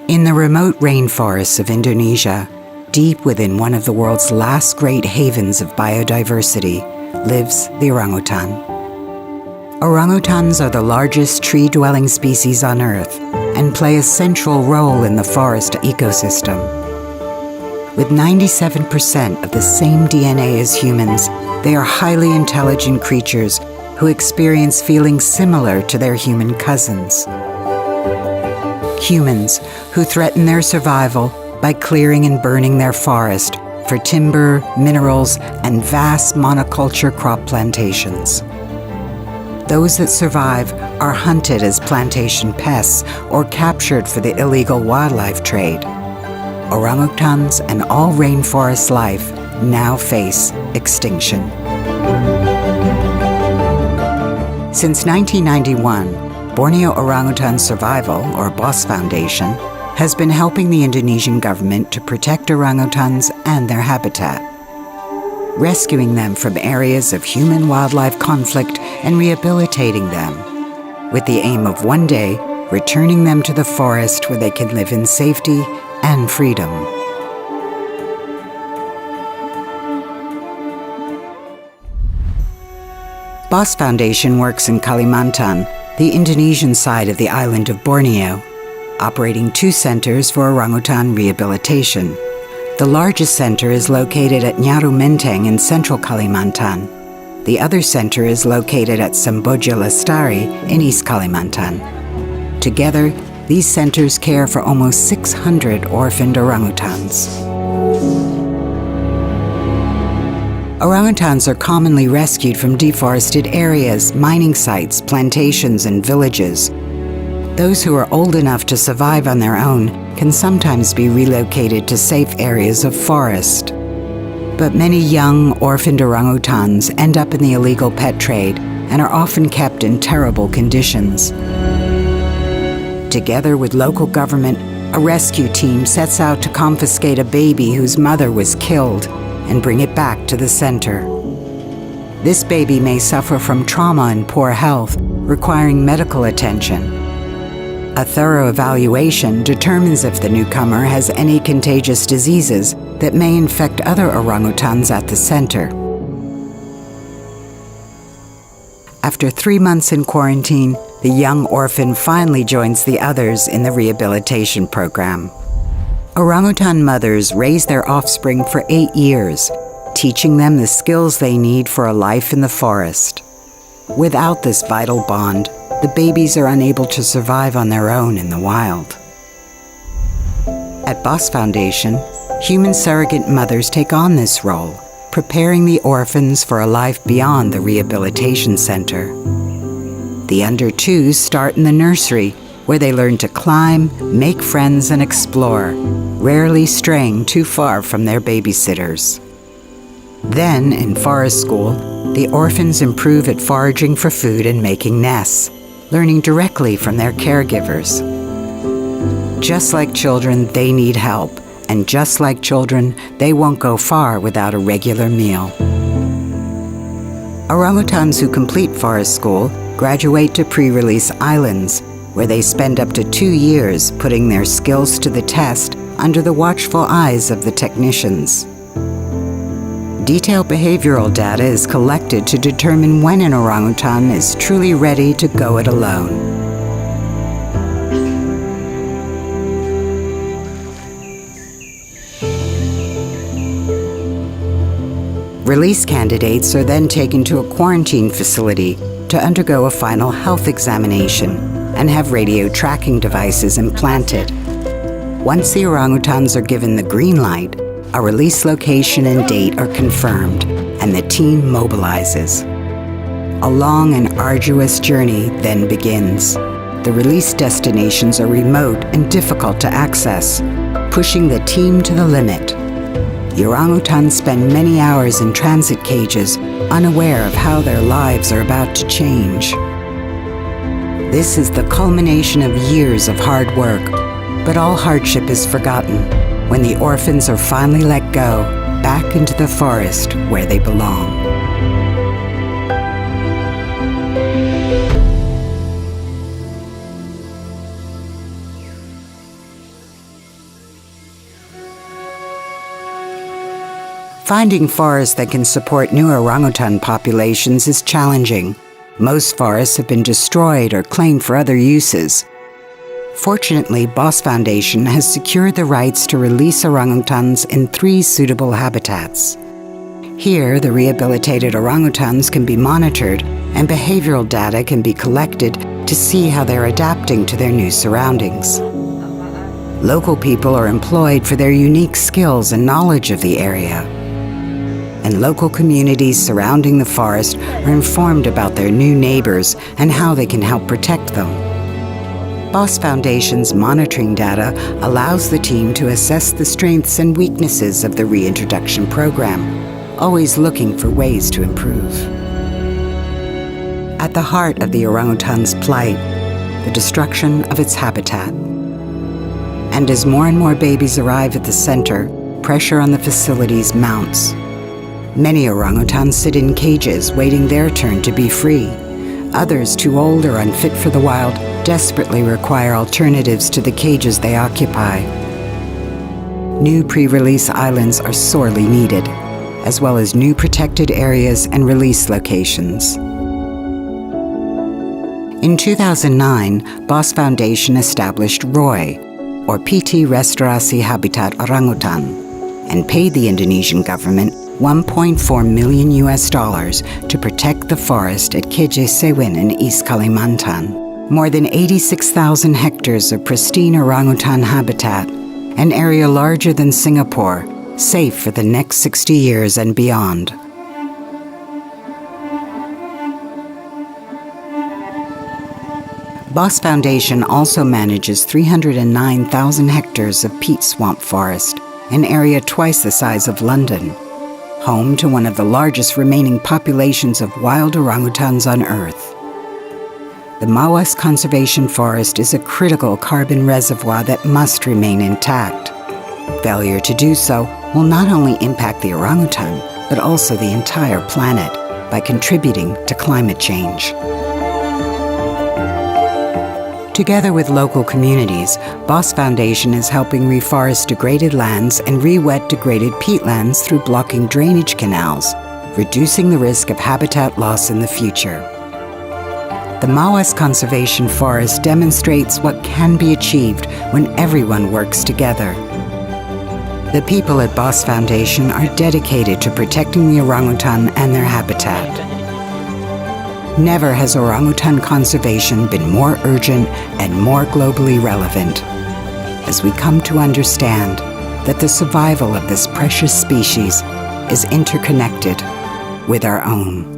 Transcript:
In the remote rainforests of Indonesia, deep within one of the world's last great havens of biodiversity, lives the orangutan. Orangutans are the largest tree-dwelling species on Earth and play a central role in the forest ecosystem. With 97% of the same DNA as humans, they are highly intelligent creatures who experience feelings similar to their human cousins. Humans who threaten their survival by clearing and burning their forest for timber, minerals, and vast monoculture crop plantations. Those that survive are hunted as plantation pests or captured for the illegal wildlife trade. Orangutans and all rainforest life now face extinction. Since 1991, Borneo Orangutan Survival, or BOS Foundation, has been helping the Indonesian government to protect orangutans and their habitat, rescuing them from areas of human-wildlife conflict and rehabilitating them, with the aim of one day returning them to the forest where they can live in safety and freedom. BOS Foundation works in Kalimantan, the Indonesian side of the island of Borneo, operating 2 centers for orangutan rehabilitation. The largest center is located at Nyaru Menteng in central Kalimantan. The other center is located at Semboja Lestari in East Kalimantan. Together, these centers care for almost 600 orphaned orangutans. Orangutans are commonly rescued from deforested areas, mining sites, plantations, and villages. Those who are old enough to survive on their own can sometimes be relocated to safe areas of forest. But many young, orphaned orangutans end up in the illegal pet trade and are often kept in terrible conditions. Together with local government, a rescue team sets out to confiscate a baby whose mother was killed and bring it back to the center. This baby may suffer from trauma and poor health, requiring medical attention. A thorough evaluation determines if the newcomer has any contagious diseases that may infect other orangutans at the center. After 3 months in quarantine, the young orphan finally joins the others in the rehabilitation program. Orangutan mothers raise their offspring for 8 years, teaching them the skills they need for a life in the forest. Without this vital bond, the babies are unable to survive on their own in the wild. At BOS Foundation, human surrogate mothers take on this role, preparing the orphans for a life beyond the rehabilitation center. The under-2s start in the nursery, where they learn to climb, make friends, and explore, rarely straying too far from their babysitters. Then, in forest school, the orphans improve at foraging for food and making nests, learning directly from their caregivers. Just like children, they need help, and just like children, they won't go far without a regular meal. Orangutans who complete forest school graduate to pre-release islands, where they spend up to 2 years putting their skills to the test under the watchful eyes of the technicians. Detailed behavioral data is collected to determine when an orangutan is truly ready to go it alone. Release candidates are then taken to a quarantine facility to undergo a final health examination and have radio tracking devices implanted. Once the orangutans are given the green light, a release location and date are confirmed, and the team mobilizes. A long and arduous journey then begins. The release destinations are remote and difficult to access, pushing the team to the limit. The orangutans spend many hours in transit cages, unaware of how their lives are about to change. This is the culmination of years of hard work, but all hardship is forgotten when the orphans are finally let go back into the forest where they belong. Finding forests that can support new orangutan populations is challenging. Most forests have been destroyed or claimed for other uses. Fortunately, BOS Foundation has secured the rights to release orangutans in 3 suitable habitats. Here, the rehabilitated orangutans can be monitored and behavioral data can be collected to see how they're adapting to their new surroundings. Local people are employed for their unique skills and knowledge of the area. And local communities surrounding the forest are informed about their new neighbors and how they can help protect them. BOS Foundation's monitoring data allows the team to assess the strengths and weaknesses of the reintroduction program, always looking for ways to improve. At the heart of the orangutan's plight, the destruction of its habitat. And as more and more babies arrive at the center, pressure on the facilities mounts. Many orangutans sit in cages waiting their turn to be free. Others, too old or unfit for the wild, desperately require alternatives to the cages they occupy. New pre-release islands are sorely needed, as well as new protected areas and release locations. In 2009, BOS Foundation established ROY, or PT Restorasi Habitat Orangutan, and paid the Indonesian government $1.4 million to protect the forest at Keje Sewin in East Kalimantan. More than 86,000 hectares of pristine orangutan habitat, an area larger than Singapore, safe for the next 60 years and beyond. BOS Foundation also manages 309,000 hectares of peat swamp forest, an area twice the size of London, home to one of the largest remaining populations of wild orangutans on Earth. The BOS Conservation Forest is a critical carbon reservoir that must remain intact. Failure to do so will not only impact the orangutan, but also the entire planet by contributing to climate change. Together with local communities, BOS Foundation is helping reforest degraded lands and re-wet degraded peatlands through blocking drainage canals, reducing the risk of habitat loss in the future. The BOS Conservation Forest demonstrates what can be achieved when everyone works together. The people at BOS Foundation are dedicated to protecting the orangutan and their habitat. Never has orangutan conservation been more urgent and more globally relevant, as we come to understand that the survival of this precious species is interconnected with our own.